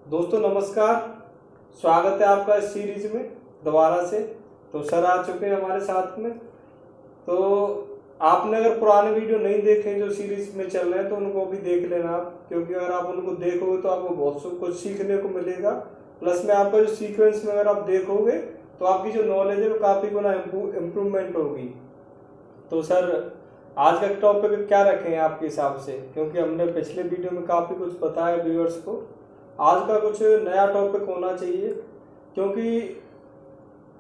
दोस्तों नमस्कार, स्वागत है आपका इस सीरीज में दोबारा से। तो सर आ चुके हैं हमारे साथ में। तो आपने अगर पुराने वीडियो नहीं देखे जो सीरीज में चल रहे हैं तो उनको भी देख लेना आप, क्योंकि अगर आप उनको देखोगे तो आपको बहुत कुछ सीखने को मिलेगा। प्लस में आपका जो सीक्वेंस में अगर आप देखोगे तो आपकी जो नॉलेज है वो काफ़ी गुना इम्प्रूवमेंट होगी। तो सर आज का टॉपिक क्या रखें आपके हिसाब से, क्योंकि हमने पिछले वीडियो में काफ़ी कुछ बताया व्यूअर्स को। आज का कुछ नया टॉपिक होना चाहिए, क्योंकि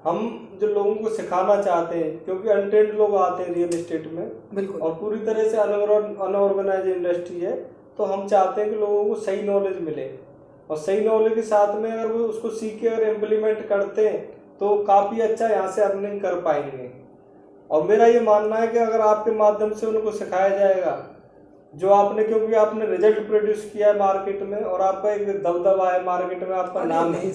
हम जो लोगों को सिखाना चाहते हैं, क्योंकि अनट्रेंड लोग आते हैं रियल एस्टेट में बिल्कुल, और पूरी तरह से अनऑर्गेनाइज इंडस्ट्री है। तो हम चाहते हैं कि लोगों को सही नॉलेज मिले, और सही नॉलेज के साथ में अगर वो उसको सीख के अगर इम्प्लीमेंट करते हैं तो काफ़ी अच्छा यहाँ से अर्निंग कर पाएंगे। और मेरा ये मानना है कि अगर आपके माध्यम से उनको सिखाया जाएगा जो आपने, क्योंकि आपने रिजल्ट प्रोड्यूस किया है मार्केट में और आपका एक दबदबा है मार्केट में, आपका नाम है।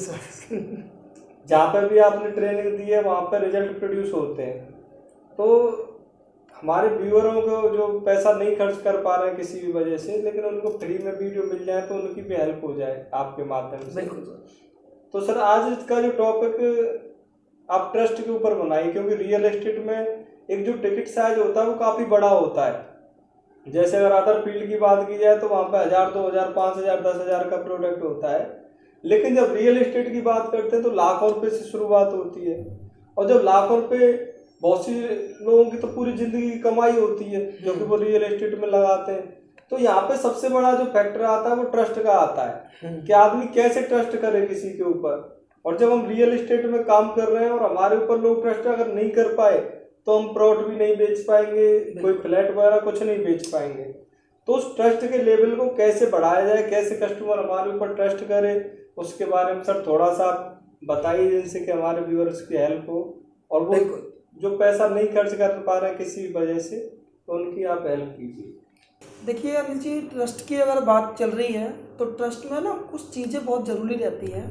जहाँ पे भी आपने ट्रेनिंग दी है वहाँ पे रिजल्ट प्रोड्यूस होते हैं। तो हमारे व्यूअरों को जो पैसा नहीं खर्च कर पा रहे हैं किसी भी वजह से, लेकिन उनको फ्री में वीडियो मिल जाए तो उनकी भी हेल्प हो जाए आपके माध्यम से। तो सर आज का जो टॉपिक आप ट्रस्ट के ऊपर बनाइए, क्योंकि रियल एस्टेट में एक जो टिकट साइज होता है वो काफ़ी बड़ा होता है। जैसे अगर अदर फील्ड की बात की जाए तो वहाँ पे 1000, 2000, 5000, 10,000 का प्रोडक्ट होता है, लेकिन जब रियल एस्टेट की बात करते हैं तो लाखों रुपए से शुरुआत होती है। और जब लाखों रुपए बहुत सी लोगों की तो पूरी जिंदगी की कमाई होती है जो कि वो रियल एस्टेट में लगाते हैं। तो यहाँ पे सबसे बड़ा जो फैक्टर आता है वो ट्रस्ट का आता है कि आदमी कैसे ट्रस्ट करे किसी के ऊपर। और जब हम रियल एस्टेट में काम कर रहे हैं और हमारे ऊपर लोग ट्रस्ट अगर नहीं कर पाए तो हम प्लॉट भी नहीं बेच पाएंगे, कोई फ्लैट वगैरह कुछ नहीं बेच पाएंगे। तो उस ट्रस्ट के लेवल को कैसे बढ़ाया जाए, कैसे कस्टमर हमारे ऊपर ट्रस्ट करे, उसके बारे में सर थोड़ा सा बताइए, जिनसे कि हमारे व्यूअर्स की हेल्प हो और वो जो पैसा नहीं खर्च कर पा रहे हैं किसी वजह से, तो उनकी आप हेल्प कीजिए। देखिए अनिल जी, ट्रस्ट की अगर बात चल रही है तो ट्रस्ट में ना कुछ चीज़ें बहुत ज़रूरी रहती हैं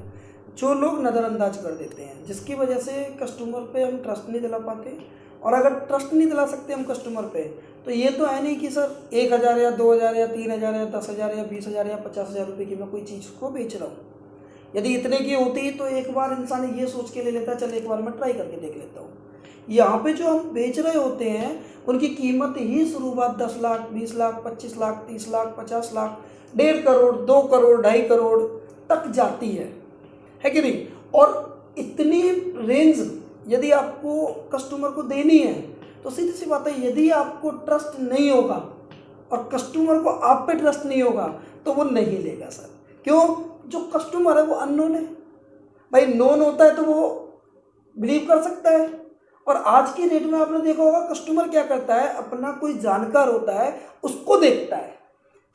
जो लोग नज़रअंदाज कर देते हैं, जिसकी वजह से कस्टमर पे हम ट्रस्ट नहीं दिला पाते। और अगर ट्रस्ट नहीं दिला सकते हम कस्टमर पे, तो ये तो है नहीं कि सर 1000 या 2000 या 3000 या 10,000 या 20,000 या 50,000 रुपये की मैं कोई चीज़ को बेच रहा हूँ। यदि इतने की होती तो एक बार इंसान ये सोच के ले लेता, चल एक बार मैं ट्राई करके देख लेता हूँ। यहाँ पे जो हम बेच रहे होते हैं उनकी कीमत ही शुरुआत 10 लाख, 20 लाख, 25 लाख, 30 लाख, 50 लाख, 1.5 करोड़, 2 करोड़, 2.5 करोड़ तक जाती है कि नहीं। और इतनी रेंज यदि आपको कस्टमर को देनी है तो सीधी सी बात है, यदि आपको ट्रस्ट नहीं होगा और कस्टमर को आप पे ट्रस्ट नहीं होगा तो वो नहीं लेगा सर। क्यों? जो कस्टमर है वो अननोन है भाई। नोन होता है तो वो बिलीव कर सकता है। और आज की डेट में आपने देखा होगा कस्टमर क्या करता है, अपना कोई जानकार होता है उसको देखता है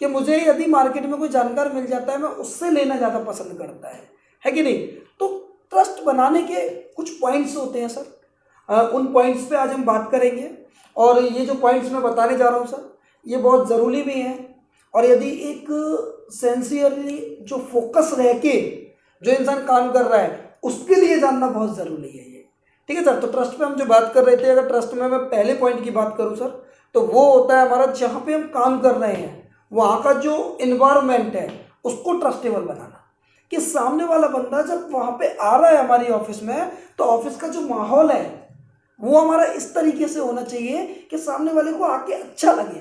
कि मुझे यदि मार्केट में कोई जानकार मिल जाता है मैं उससे लेना ज़्यादा पसंद करता है कि नहीं। तो ट्रस्ट बनाने के कुछ पॉइंट्स होते हैं सर, उन पॉइंट्स पे आज हम बात करेंगे। और ये जो पॉइंट्स मैं बताने जा रहा हूँ सर, ये बहुत ज़रूरी भी हैं। और यदि एक सेंसियरली जो फोकस रह के जो इंसान काम कर रहा है उसके लिए जानना बहुत ज़रूरी है ये, ठीक है सर। तो ट्रस्ट पे हम जो बात कर रहे थे, अगर ट्रस्ट में मैं पहले पॉइंट की बात करूँ सर, तो वो होता है हमारा जहाँ पे हम काम कर रहे हैं वहाँ का जो इन्वायरमेंट है उसको ट्रस्टेबल बनाना। कि सामने वाला बंदा जब वहाँ पे आ रहा है हमारी ऑफिस में, तो ऑफिस का जो माहौल है वो हमारा इस तरीके से होना चाहिए कि सामने वाले को आके अच्छा लगे,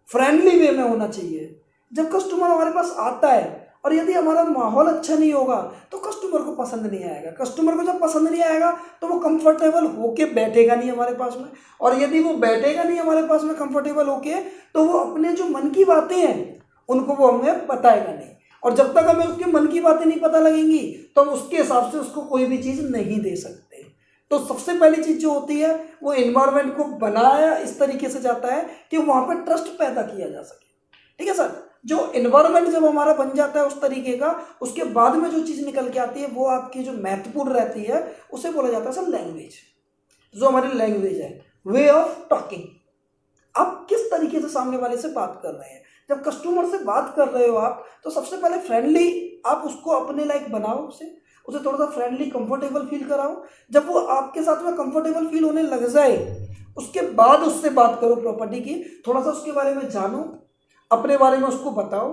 फ्रेंडली वे में होना चाहिए जब कस्टमर हमारे पास आता है। और यदि हमारा माहौल अच्छा नहीं होगा तो कस्टमर को पसंद नहीं आएगा। कस्टमर को जब पसंद नहीं आएगा तो वो कंफर्टेबल होके बैठेगा नहीं हमारे पास में। और यदि वो बैठेगा नहीं हमारे पास में कंफर्टेबल होके, तो वो अपने जो मन की बातें हैं उनको वो हमें बताएगा नहीं। और जब तक हमें उसके मन की बातें नहीं पता लगेंगी तो हम उसके हिसाब से उसको कोई भी चीज़ नहीं दे सकते। तो सबसे पहली चीज़ जो होती है वो एनवायरनमेंट को बनाया इस तरीके से जाता है कि वहाँ पर ट्रस्ट पैदा किया जा सके, ठीक है सर। जो एनवायरनमेंट जब हमारा बन जाता है उस तरीके का, उसके बाद में जो चीज़ निकल के आती है वो आपकी जो महत्वपूर्ण रहती है उसे बोला जाता है सर लैंग्वेज। जो हमारी लैंग्वेज है, वे ऑफ टॉकिंग, आप किस तरीके से सामने वाले से बात कर रहे हैं। जब कस्टमर से बात कर रहे हो आप, तो सबसे पहले फ्रेंडली आप उसको अपने लायक बनाओ, उसे थोड़ा सा फ्रेंडली कंफर्टेबल फील कराओ। जब वो आपके साथ में कंफर्टेबल फील होने लग जाए उसके बाद उससे बात करो प्रॉपर्टी की, थोड़ा सा उसके बारे में जानो, अपने बारे में उसको बताओ।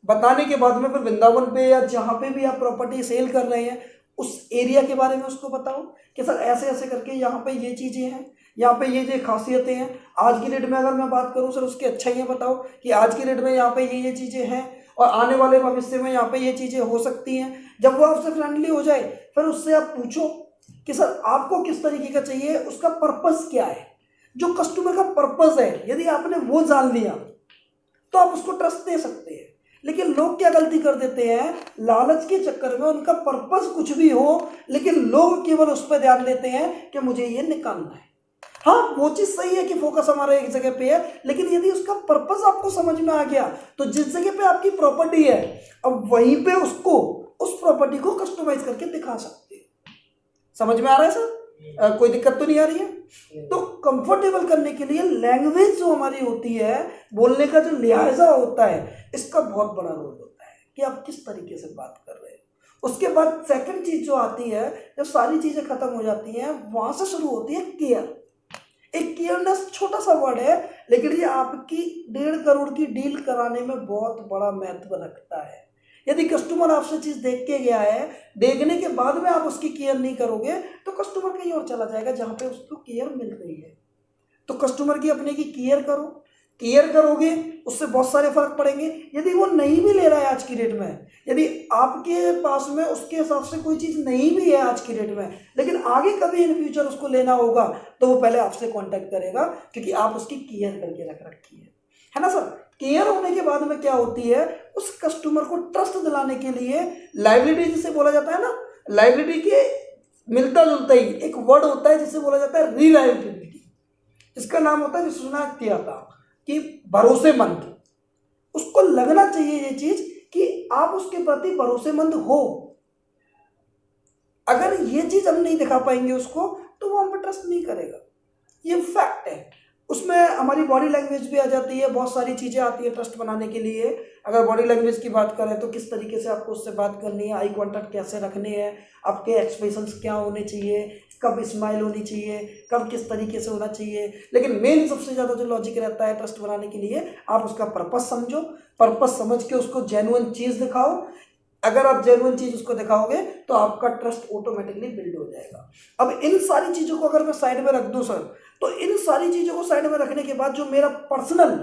बताने के बाद में फिर वृंदावन पे या जहाँ पे भी आप प्रॉपर्टी सेल कर रहे हैं उस एरिया के बारे में उसको बताओ कि सर ऐसे ऐसे करके यहाँ पे ये चीज़ें हैं, यहाँ पे ये खासियतें हैं। आज की डेट में अगर मैं बात करूँ सर उसकी अच्छाइयाँ बताओ कि आज की डेट में यहाँ पे ये चीज़ें हैं और आने वाले भविष्य में यहाँ पे ये चीज़ें हो सकती हैं। जब वो आपसे फ्रेंडली हो जाए फिर उससे आप पूछो कि सर आपको किस तरीके का चाहिए, उसका पर्पस क्या है। जो कस्टमर का पर्पस है यदि आपने वो जान लिया तो आप उसको ट्रस्ट दे सकते हैं। लेकिन लोग क्या गलती कर देते हैं, लालच के चक्कर में उनका पर्पस कुछ भी हो लेकिन लोग केवल उस पर ध्यान देते हैं कि मुझे ये निकालना है। हाँ वो चीज़ सही है कि फोकस हमारा एक जगह पे है, लेकिन यदि उसका पर्पस आपको समझ में आ गया तो जिस जगह पे आपकी प्रॉपर्टी है अब वहीं पे उसको उस प्रॉपर्टी को कस्टमाइज करके दिखा सकते हैं। समझ में आ रहा है सर? कोई दिक्कत तो नहीं आ रही है? तो कंफर्टेबल करने के लिए लैंग्वेज जो हमारी होती है, बोलने का जो लिहाजा होता है, इसका बहुत बड़ा रोल होता है कि आप किस तरीके से बात कर रहे हैं। उसके बाद सेकंड चीज जो आती है, जब सारी चीजें खत्म हो जाती हैं वहां से शुरू होती है केयर। एक केयरनेस छोटा सा वर्ड है लेकिन ये आपकी 1.5 करोड़ की डील कराने में बहुत बड़ा महत्व रखता है। यदि कस्टमर आपसे चीज देख के गया है, देखने के बाद में आप उसकी केयर नहीं करोगे तो कस्टमर कहीं और चला जाएगा जहां पे उसको केयर मिल रही है। तो कस्टमर की अपने की केयर करो, केयर करोगे उससे बहुत सारे फर्क पड़ेंगे। यदि वो नहीं भी ले रहा है आज की डेट में, यदि आपके पास में उसके हिसाब से कोई चीज़ नहीं भी है आज की डेट में, लेकिन आगे कभी इन फ्यूचर उसको लेना होगा तो वो पहले आपसे कांटेक्ट करेगा क्योंकि आप उसकी केयर करके रख रखी है ना सर। केयर होने के बाद में क्या होती है, उस कस्टमर को ट्रस्ट दिलाने के लिए लाइबिलिटी जिसे बोला जाता है ना, लाइबिलिटी के मिलता जुलता ही एक वर्ड होता है जिसे बोला जाता है रिलायबिलिटी। इसका नाम होता है जिसे सुना किया था कि भरोसेमंद। उसको लगना चाहिए ये चीज कि आप उसके प्रति भरोसेमंद हो। अगर ये चीज हम नहीं दिखा पाएंगे उसको तो वो हम पर ट्रस्ट नहीं करेगा, ये फैक्ट है। उसमें हमारी बॉडी लैंग्वेज भी आ जाती है, बहुत सारी चीज़ें आती है ट्रस्ट बनाने के लिए। अगर बॉडी लैंग्वेज की बात करें तो किस तरीके से आपको उससे बात करनी है, आई कांटेक्ट कैसे रखने हैं, आपके एक्सप्रेशंस क्या होने चाहिए, कब स्माइल होनी चाहिए, कब किस तरीके से होना चाहिए। लेकिन मेन सबसे ज़्यादा जो लॉजिक रहता है ट्रस्ट बनाने के लिए, आप उसका पर्पस समझो, पर्पस समझ के उसको जेन्युइन चीज़ दिखाओ। अगर आप जेन्युइन चीज उसको दिखाओगे तो आपका ट्रस्ट ऑटोमेटिकली बिल्ड हो जाएगा। अब इन सारी चीज़ों को अगर मैं साइड में रख दूं सर, तो इन सारी चीज़ों को साइड में रखने के बाद जो मेरा पर्सनल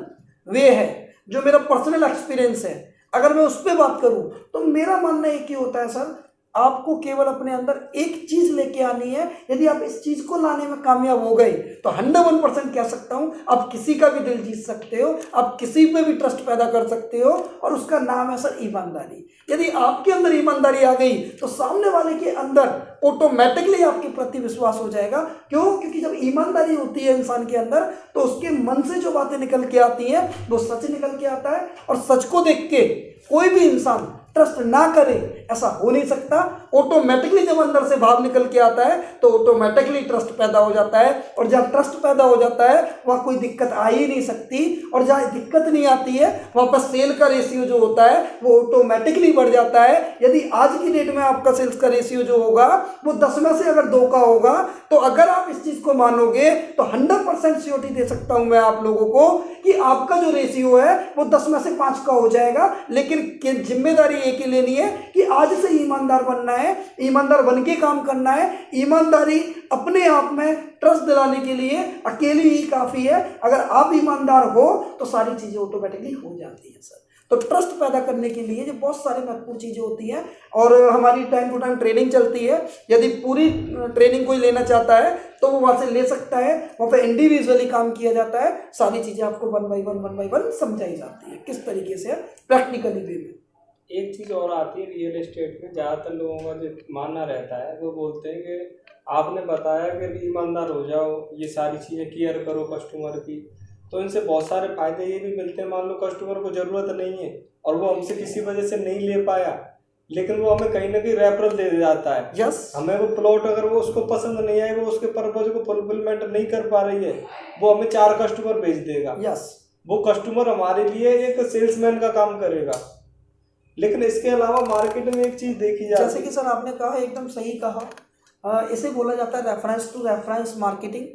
वे है, जो मेरा पर्सनल एक्सपीरियंस है, अगर मैं उस पर बात करूं तो मेरा मानना एक ही होता है सर, आपको केवल अपने अंदर एक चीज लेके आनी है। यदि आप इस चीज को लाने में कामयाब हो गए तो 101% कह सकता हूं आप किसी का भी दिल जीत सकते हो, आप किसी पे भी ट्रस्ट पैदा कर सकते हो, और उसका नाम है सर ईमानदारी। यदि आपके अंदर ईमानदारी आ गई तो सामने वाले के अंदर ऑटोमेटिकली आपके प्रति विश्वास हो जाएगा। क्यों? क्योंकि जब ईमानदारी होती है इंसान के अंदर तो उसके मन से जो बातें निकल के आती हैं वो सच निकल के आता है, और सच को देख के कोई भी इंसान ट्रस्ट ना करे ऐसा हो नहीं सकता। ऑटोमेटिकली जब अंदर से भाव निकल के आता है तो ऑटोमेटिकली ट्रस्ट पैदा हो जाता है, और जब ट्रस्ट पैदा हो जाता है वहाँ कोई दिक्कत आ ही नहीं सकती, और जहाँ दिक्कत नहीं आती है वहाँ पर सेल का रेशियो जो होता है वो ऑटोमेटिकली बढ़ जाता है। यदि आज की डेट में आपका सेल्स का रेशियो जो होगा वो 10 में से अगर 2 का होगा, तो अगर आप इस चीज को मानोगे तो 100% श्योरिटी दे सकता हूं मैं आप लोगों को कि आपका जो रेशियो है वो 10 में से 5 का हो जाएगा। लेकिन जिम्मेदारी एक ही लेनी है कि आज से ईमानदार बनना है, ईमानदार बन के काम करना है। ईमानदारी अपने आप में ट्रस्ट दिलाने के लिए अकेली ही काफी है। अगर आप ईमानदार हो तो सारी चीजें ऑटोमेटिकली हो जाती है सर। तो ट्रस्ट पैदा करने के लिए जो बहुत सारी महत्वपूर्ण चीज़ें होती हैं, और हमारी टाइम टू टाइम ट्रेनिंग चलती है। यदि पूरी ट्रेनिंग कोई लेना चाहता है तो वो वहाँ से ले सकता है, वहाँ पे इंडिविजुअली काम किया जाता है, सारी चीज़ें आपको 1 by 1 समझाई जाती है किस तरीके से प्रैक्टिकली वे में। एक चीज़ और आती है रियल एस्टेट में, ज़्यादातर लोगों का जो मानना रहता है वो बोलते हैं कि आपने बताया कि ईमानदार हो जाओ, ये सारी चीज़ें केयर करो कस्टमर की, तो इनसे बहुत सारे फायदे ये भी मिलते हैं। मान लो कस्टमर को ज़रूरत नहीं है और वो हमसे किसी वजह से नहीं ले पाया, लेकिन वो हमें कहीं ना कहीं रेफरल दे जाता है। यस, हमें वो प्लॉट अगर वो उसको पसंद नहीं आए, वो उसके पर्पज को फुलफिलमेंट नहीं कर पा रही है, वो हमें 4 कस्टमर भेज देगा। यस, वो कस्टमर हमारे लिए एक सेल्समैन का काम करेगा। लेकिन इसके अलावा मार्केट में एक चीज़ देखी जाती है, जैसे कि सर आपने कहा, एकदम सही कहा, इसे बोला जाता है रेफरेंस टू रेफरेंस मार्केटिंग।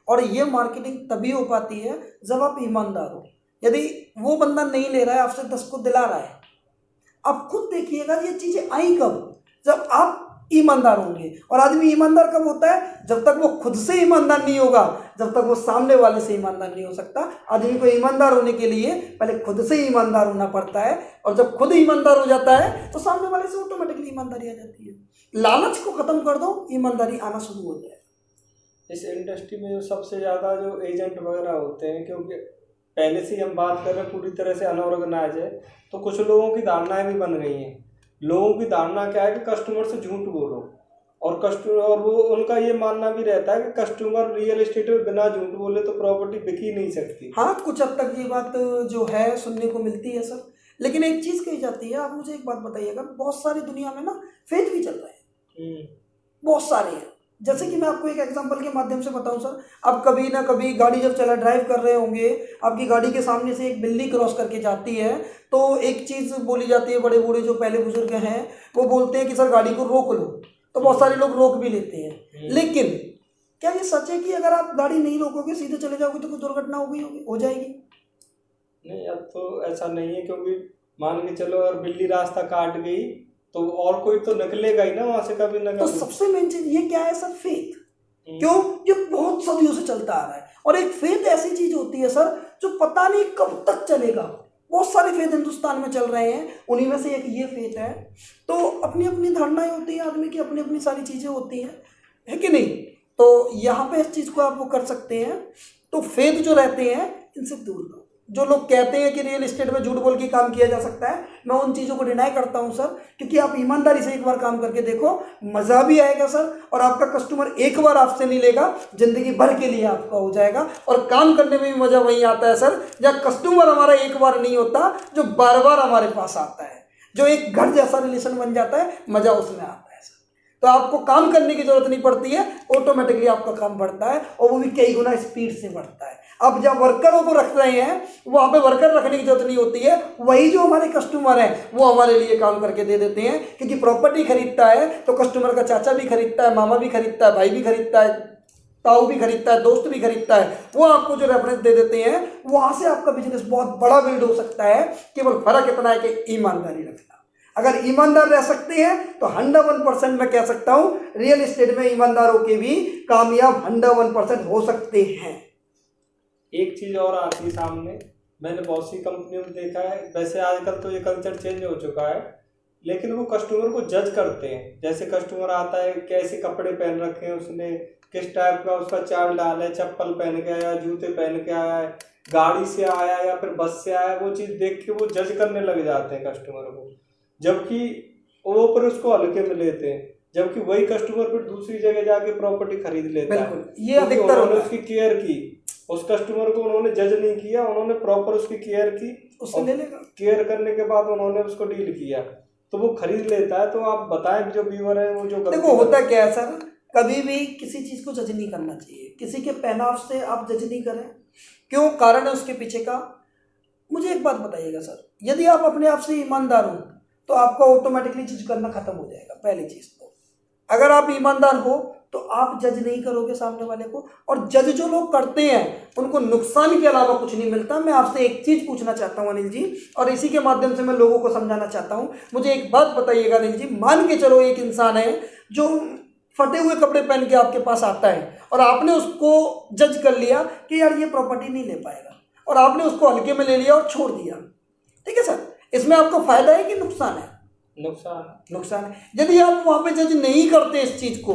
और ये मार्केटिंग तभी हो पाती है जब आप ईमानदार हो। यदि वो बंदा नहीं ले रहा है, आपसे 10 को दिला रहा है, आप खुद देखिएगा ये चीज़ें आई कब, जब आप ईमानदार होंगे। और आदमी ईमानदार कब होता है? जब तक वो खुद से ईमानदार नहीं होगा, जब तक वो सामने वाले से ईमानदार नहीं हो सकता। आदमी को ईमानदार होने के लिए पहले खुद से ईमानदार होना पड़ता है, और जब खुद ईमानदार हो जाता है तो सामने वाले से ऑटोमेटिकली ईमानदारी आ जाती है। लालच को खत्म कर दो, ईमानदारी आना शुरू हो जाए। इस इंडस्ट्री में जो सबसे ज़्यादा जो एजेंट वगैरह होते हैं, क्योंकि पहले से ही हम बात कर रहे हैं पूरी तरह से अनऑर्गेनाइज है, तो कुछ लोगों की धारणाएं भी बन गई हैं। लोगों की धारणा क्या है कि कस्टमर से झूठ बोलो, और कस्टमर और वो उनका ये मानना भी रहता है कि कस्टमर रियल एस्टेट में बिना झूठ बोले तो प्रॉपर्टी बिक ही नहीं सकती। हाँ, कुछ हद तक ये बात जो है सुनने को मिलती है सर, लेकिन एक चीज़ कही जाती है। आप मुझे एक बात बताइएगा, बहुत सारी दुनिया में ना फेथ भी चल रहे हैं, बहुत सारे हैं। जैसे कि मैं आपको एक एग्जांपल के माध्यम से बताऊं सर, आप कभी ना कभी गाड़ी जब ड्राइव कर रहे होंगे, आपकी गाड़ी के सामने से एक बिल्ली क्रॉस करके जाती है, तो एक चीज़ बोली जाती है, बड़े बूढ़े जो पहले बुजुर्ग हैं वो बोलते हैं कि सर गाड़ी को रोक लो, तो बहुत सारे लोग रोक भी लेते हैं। लेकिन क्या ये सच है कि अगर आप गाड़ी नहीं रोकोगे, सीधे चले जाओगे, तो कोई दुर्घटना हो जाएगी? नहीं, अब तो ऐसा नहीं है, क्योंकि मान के चलो अगर बिल्ली रास्ता काट गई तो और कोई तो निकलेगा ही ना वहां से कभी ना कभी। तो सबसे मेन चीज ये क्या है सर? फेथ। क्यों? ये बहुत सदियों से चलता आ रहा है, और एक फेथ ऐसी चीज होती है सर जो पता नहीं कब तक चलेगा। बहुत सारे फेथ हिंदुस्तान में चल रहे हैं, उन्हीं में से एक ये फेथ है। तो अपनी अपनी धारणाएं होती हैं आदमी की, अपनी अपनी सारी चीजें होती हैं, है कि नहीं? तो यहाँ पे इस चीज को आप वो कर सकते हैं। तो फेथ जो रहते हैं इनसे दूर रहो। जो लोग कहते हैं कि रियल एस्टेट में झूठ बोल के काम किया जा सकता है, मैं उन चीज़ों को डिनाई करता हूं सर, क्योंकि आप ईमानदारी से एक बार काम करके देखो, मज़ा भी आएगा सर, और आपका कस्टमर एक बार आपसे नहीं लेगा, जिंदगी भर के लिए आपका हो जाएगा। और काम करने में भी मज़ा वहीं आता है सर, जहाँ कस्टमर हमारा एक बार नहीं होता, जो बार बार हमारे पास आता है, जो एक घर जैसा रिलेशन बन जाता है, मज़ा उसमें आता है सर। तो आपको काम करने की जरूरत नहीं पड़ती है, ऑटोमेटिकली आपका काम बढ़ता है, और वो भी कई गुना स्पीड से बढ़ता है। अब जब वर्करों को रख रहे हैं, वहाँ पे वर्कर रखने की जरूरत नहीं होती है, वही जो हमारे कस्टमर हैं वो हमारे लिए काम करके दे देते हैं। क्योंकि प्रॉपर्टी खरीदता है तो कस्टमर का चाचा भी खरीदता है, मामा भी खरीदता है, भाई भी खरीदता है, ताऊ भी खरीदता है, दोस्त भी खरीदता है, वो आपको जो रेफरेंस दे देते हैं, वहाँ से आपका बिजनेस बहुत बड़ा बिल्ड हो सकता है। केवल फर्क इतना है कि ईमानदारी रखना। अगर ईमानदार रह सकते हैं तो 101% मैं कह सकता हूँ रियल एस्टेट में ईमानदारों के भी कामयाब 101% हो सकते हैं। एक चीज़ और आती है सामने, मैंने बहुत सी कंपनियों में देखा है, वैसे आजकल तो ये कल्चर चेंज हो चुका है, लेकिन वो कस्टमर को जज करते हैं। जैसे कस्टमर आता है, कैसे कपड़े पहन रखे हैं उसने, किस टाइप का उसका चाल डाल है, चप्पल पहन के आया, जूते पहन के आया है, गाड़ी से आया या फिर बस से आया, वो चीज़ देख के वो जज करने लग जाते हैं कस्टमर को, जबकि वो पर उसको हल्के में लेते हैं। जबकि वही कस्टमर फिर दूसरी जगह जाके प्रॉपर्टी खरीद लेता है। ये अधिकतर उन्होंने उसकी केयर की, उस कस्टमर को उन्होंने जज नहीं किया, उन्होंने प्रॉपर उसकी केयर की, उससे ले लेगा। केयर करने के बाद उन्होंने उसको डील किया तो वो खरीद लेता है। तो आप बताएं जो व्यूअर है वो जो देखो होता क्या है सर, कभी भी किसी चीज़ को जज नहीं करना चाहिए। किसी के पहनाव से आप जज नहीं करें, क्यों? कारण है उसके पीछे का। मुझे एक बात बताइएगा सर, यदि आप अपने आप से ईमानदार हो तो आपका ऑटोमेटिकली जज करना खत्म हो जाएगा। पहली चीज़ तो अगर आप ईमानदार हो तो आप जज नहीं करोगे सामने वाले को, और जज जो लोग करते हैं उनको नुकसान के अलावा कुछ नहीं मिलता। मैं आपसे एक चीज़ पूछना चाहता हूँ अनिल जी, और इसी के माध्यम से मैं लोगों को समझाना चाहता हूँ। मुझे एक बात बताइएगा अनिल जी, मान के चलो एक इंसान है जो फटे हुए कपड़े पहन के आपके पास आता है, और आपने उसको जज कर लिया कि यार ये प्रॉपर्टी नहीं ले पाएगा, और आपने उसको हल्के में ले लिया और छोड़ दिया। ठीक है सर, इसमें आपको फायदा है कि नुकसान है? नुकसान है। यदि आप वहाँ पे जज नहीं करते इस चीज़ को,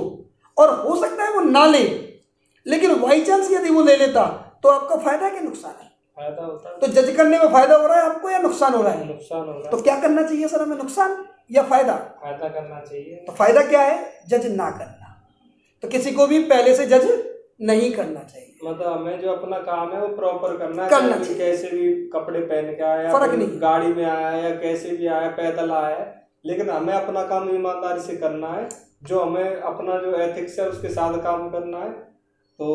और हो सकता है वो ना ले, लेकिन बाई चांस यदि वो ले लेता तो आपका फायदा है कि नुकसान है? फायदा होता है। तो जज करने में फायदा हो रहा है आपको या नुकसान हो रहा है? नुकसान हो रहा है। तो क्या करना चाहिए सर हमें, नुकसान या फायदा? फायदा करना चाहिए। तो फायदा क्या है? जज ना करना। तो किसी को भी पहले से जज नहीं करना चाहिए। मतलब हमें जो अपना काम है वो प्रॉपर करना चाहिए। कैसे भी कपड़े पहन के आया, फर्क नहीं, गाड़ी में आया या कैसे भी आया, पैदल आया है, लेकिन हमें अपना काम ईमानदारी से करना है। जो हमें अपना जो एथिक्स है उसके साथ काम करना है, तो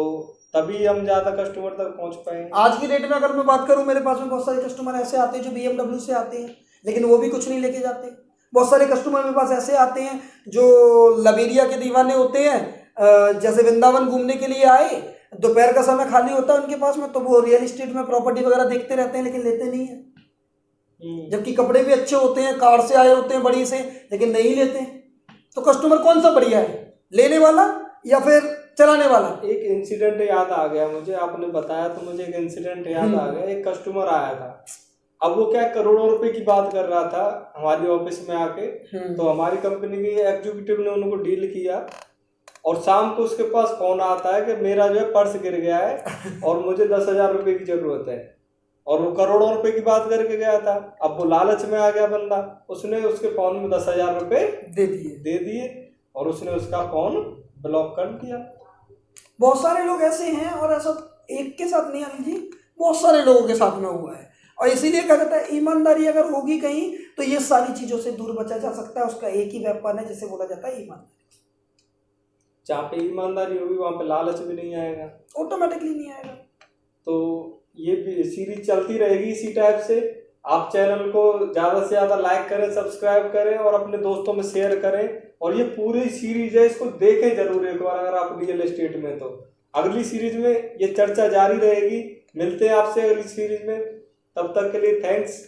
तभी हम ज़्यादा कस्टमर तक पहुंच पाएंगे। आज की डेट में अगर मैं बात करूं, मेरे पास में बहुत सारे कस्टमर ऐसे आते हैं जो BMW से आते हैं, लेकिन वो भी कुछ नहीं लेके जाते। बहुत सारे कस्टमर मेरे पास ऐसे आते हैं जो लबेरिया के दीवाने होते हैं, जैसे वृंदावन घूमने के लिए आए, दोपहर का समय खाली होता है उनके पास में, तो वो रियल एस्टेट में प्रॉपर्टी वगैरह देखते रहते हैं लेकिन लेते नहीं है। जबकि कपड़े भी अच्छे होते हैं, कार से आए होते हैं बड़ी से, लेकिन नहीं लेते हैं। तो कस्टमर कौन सा बढ़िया है, लेने वाला या फिर चलाने वाला? एक इंसिडेंट याद आ गया मुझे, आपने बताया तो मुझे एक इंसिडेंट याद आ गया। एक कस्टमर आया था, अब वो क्या करोड़ों रुपए की बात कर रहा था हमारी ऑफिस में आके। तो हमारी कंपनी के एग्जीक्यूटिव ने उनको डील किया और शाम को उसके पास फोन आता है कि मेरा जो है पर्स गिर गया है और मुझे 10,000 रुपए की जरूरत है। और वो करोड़ों रुपए की बात करके गया था। अब वो लालच में आ गया बंदा, उसने उसके फोन में 10,000 रुपए दे दिए और उसने उसका फोन ब्लॉक कर दिया। बहुत सारे लोग ऐसे हैं, और ऐसा एक के साथ नहीं अनिल जी, बहुत सारे लोगों के साथ में हुआ है। और इसीलिए कहा जाता है ईमानदारी अगर होगी कहीं तो ये सारी चीजों से दूर बचा जा सकता है। उसका एक ही वेपन है जिसे बोला जाता है ईमानदारी। जहाँ पे ईमानदारी होगी वहां पे लालच भी नहीं आएगा, ऑटोमेटिकली नहीं आएगा। तो ये सीरीज चलती रहेगी इसी टाइप से। आप चैनल को ज़्यादा से ज़्यादा लाइक करें, सब्सक्राइब करें और अपने दोस्तों में शेयर करें। और ये पूरी सीरीज है, इसको देखें जरूर एक बार अगर आप रियल एस्टेट में। तो अगली सीरीज में ये चर्चा जारी रहेगी। मिलते हैं आपसे अगली सीरीज में, तब तक के लिए थैंक्स।